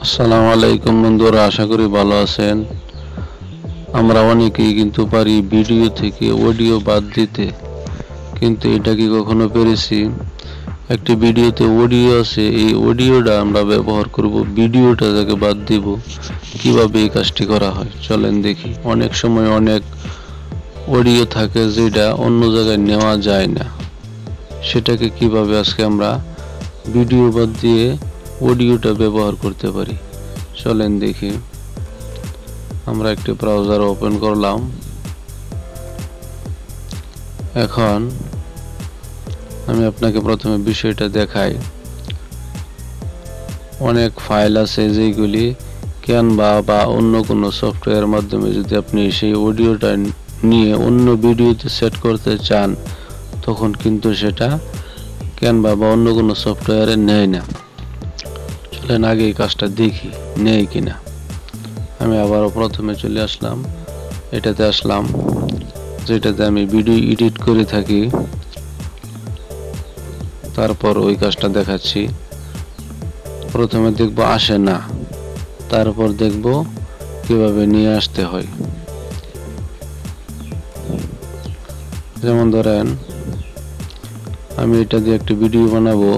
আসসালামু আলাইকুম বন্ধুরা, আশা করি ভালো আছেন। আমরা অনেকেই কিন্তু পারি ভিডিও থেকে অডিও বাদ দিতে, কিন্তু এটা কি কখনো পেরেছি একটি ভিডিওতে অডিও আছে, এই অডিওটা আমরা ব্যবহার করব, ভিডিওটা যাকে বাদ দিব। কিভাবে এই কাজটি করা হয় চলেন দেখি। অনেক সময় অনেক অডিও থাকে যেটা অন্য জায়গায় নেওয়া যায় না, সেটাকে কিভাবে আজকে আমরা ভিডিও বাদ দিয়ে অডিওটা ব্যবহার করতে পারি চলেন দেখি। আমরা একটি ব্রাউজার ওপেন করলাম। এখন আমি আপনাকে প্রথমে বিষয়টা দেখাই। অনেক ফাইল আছে যেগুলি ক্যানভা বা অন্য কোনো সফটওয়্যারের মাধ্যমে যদি আপনি সেই অডিওটা নিয়ে অন্য ভিডিওতে সেট করতে চান, তখন কিন্তু সেটা ক্যানভা বা অন্য কোনো সফটওয়্যারে নেয় না। চলেন আগে এই কাজটা দেখি নেই কিনা। আমি আবারও প্রথমে চলে আসলাম, এটাতে আসলাম যেটাতে আমি ভিডিও এডিট করে থাকি। তারপর ওই কাজটা দেখাচ্ছি। প্রথমে দেখব আসে না, তারপর দেখব কিভাবে নিয়ে আসতে হয়। যেমন ধরেন আমি এটা দিয়ে একটি ভিডিও বানাবো,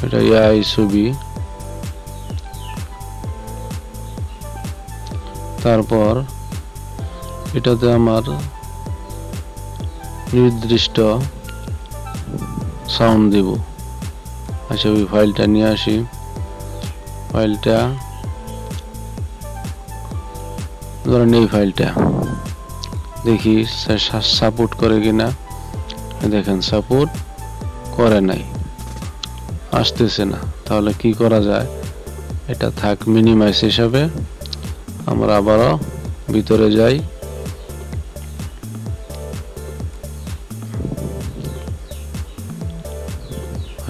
এটা এআই ছবি। তারপর এটাতে আমার নির্দিষ্ট সাউন্ড দেব। আচ্ছা, ওই ফাইলটা নিয়ে আসি। ফাইলটা ধরেন এই ফাইলটা দেখি সাপোর্ট করে কিনা। দেখেন সাপোর্ট করে নাই, আসতেছে না। তাহলে কি করা যায়, এটা থাক মিনিমাইজ হিসাবে। আমরা আবারও ভিতরে যাই,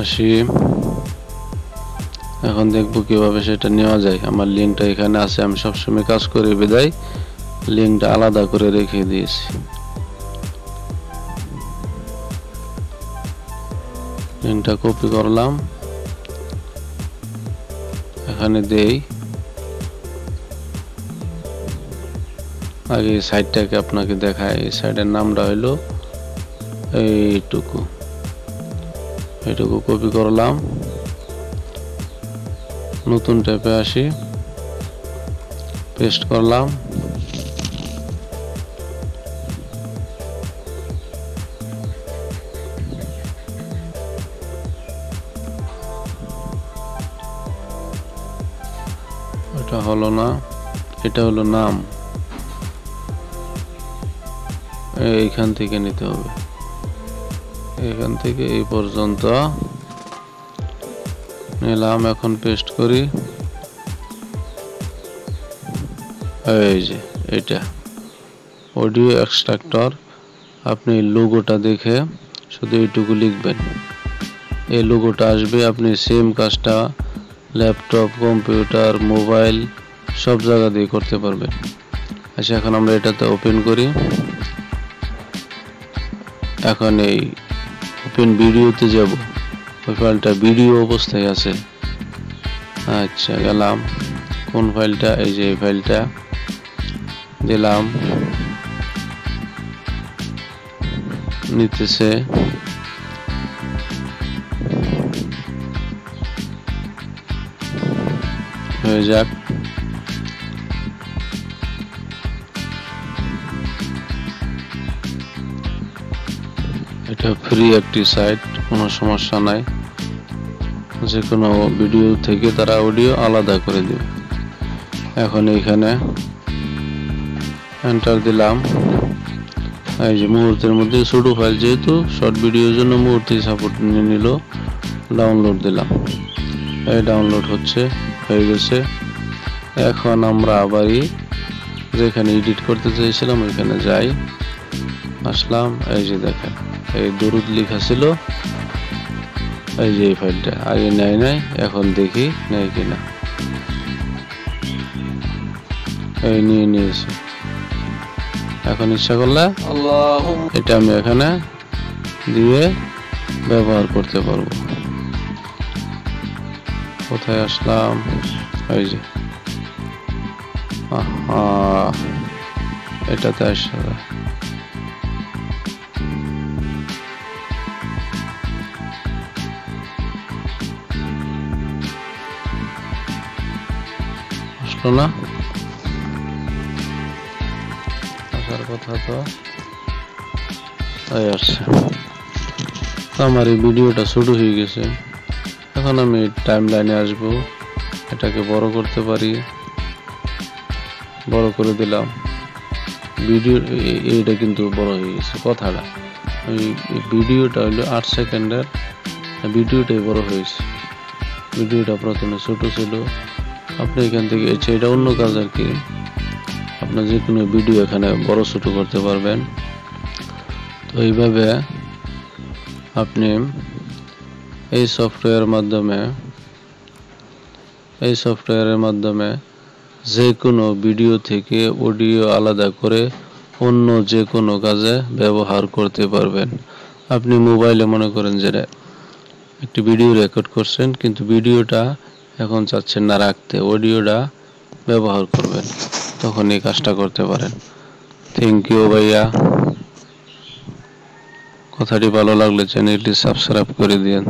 আসি। এখন দেখব কিভাবে সেটা নেওয়া যায়। আমার লিঙ্কটা এখানে আছে, আমি সবসময় কাজ করে বিদায় লিঙ্কটা আলাদা করে রেখে দিয়েছি। লিঙ্কটা কপি করলাম, এখানে দেই। আগে এই সাইডটাকে আপনাকে দেখায়। এই সাইডের নামটা হইলো এইটুকু কপি করলাম। নতুন ট্যাবে আসি, পেস্ট করলাম। এটা হলো না, এটা হলো নাম। এইখান থেকে নিতে হবে, এখান থেকে এই পর্যন্ত নিলাম। এখন পেস্ট করি। এই যে এটা অডিও এক্সট্রাক্টর। আপনি লোগোটা দেখে শুধু এইটুকু লিখবেন, এই লোগোটা আসবে। আপনি সেম কাজটা ল্যাপটপ, কম্পিউটার, মোবাইল সব জায়গা দিয়ে করতে পারবেন। আচ্ছা, এখন আমরা এটাতে ওপেন করি। এখন এই ওপেন ভিডিওতে যাব। ওই ফাইলটা ভিডিও অবস্থায় আছে। আচ্ছা, গেলাম। কোন ফাইলটা? এই যে এই ফাইলটা দিলাম, নিতেছে। হয়ে যাক। এটা ফ্রি একটি সাইট, কোনো সমস্যা নাই। যে কোনো ভিডিও থেকে তারা অডিও আলাদা করে দেবে। এখন এইখানে এন্টার দিলাম। এই যে মুহূর্তের মধ্যে ছোট ফাইল, যেহেতু শর্ট ভিডিওর জন্য মুহূর্তে সাপোর্ট নিয়ে নিল। ডাউনলোড দিলাম, এই ডাউনলোড হয়ে গেছে। এখন আমরা আবারই যেখানে এডিট করতে চাইছিলাম ওইখানে যাই, আসলাম। এই যে দেখেন এই দরুদ লেখা ছিল। এই যে এই ফাইলটা আগে নেয় নাই, এখন দেখি নেয় কিনা। এই নিয়েছে। এখন ইচ্ছা করলে এটা আমি এখানে দিয়ে ব্যবহার করতে পারবো। কোথায় আসলাম? এই যে আহা, এটাতে আসলে আসলো না, আসার কথা তো তাই আসছে। তো আমার এই ভিডিওটা ছোট হয়ে গেছে, এখন আমি টাইম লাইনে আসবো, এটাকে বড় করতে পারি, বড় করে দিলাম। ভিডিও এইটা কিন্তু বড় হয়ে গেছে কথাটা, ওই ভিডিওটা হলো 8 সেকেন্ডের, ভিডিওটাই বড় হয়েছে। ভিডিওটা প্রথমে ছোট ছিল, আপনি এখান থেকে এটা অন্য কাজ আর কি, আপনার যে কোনো ভিডিও এখানে বড় ছোট করতে পারবেন। তো এইভাবে আপনি এই সফটওয়্যারের মাধ্যমে যে কোনো ভিডিও থেকে অডিও আলাদা করে অন্য যে কোনো কাজে ব্যবহার করতে পারবেন। আপনি মোবাইলে মনে করেন যে একটি ভিডিও রেকর্ড করছেন, কিন্তু ভিডিওটা এখন চাচ্ছেন না রাখতে, অডিওটা ব্যবহার করবেন, তখন এই কাজটা করতে পারেন। থ্যাংক ইউ ভাইয়া। কথাটি ভালো লাগলে চ্যানেলটি সাবস্ক্রাইব করে দিয়েন।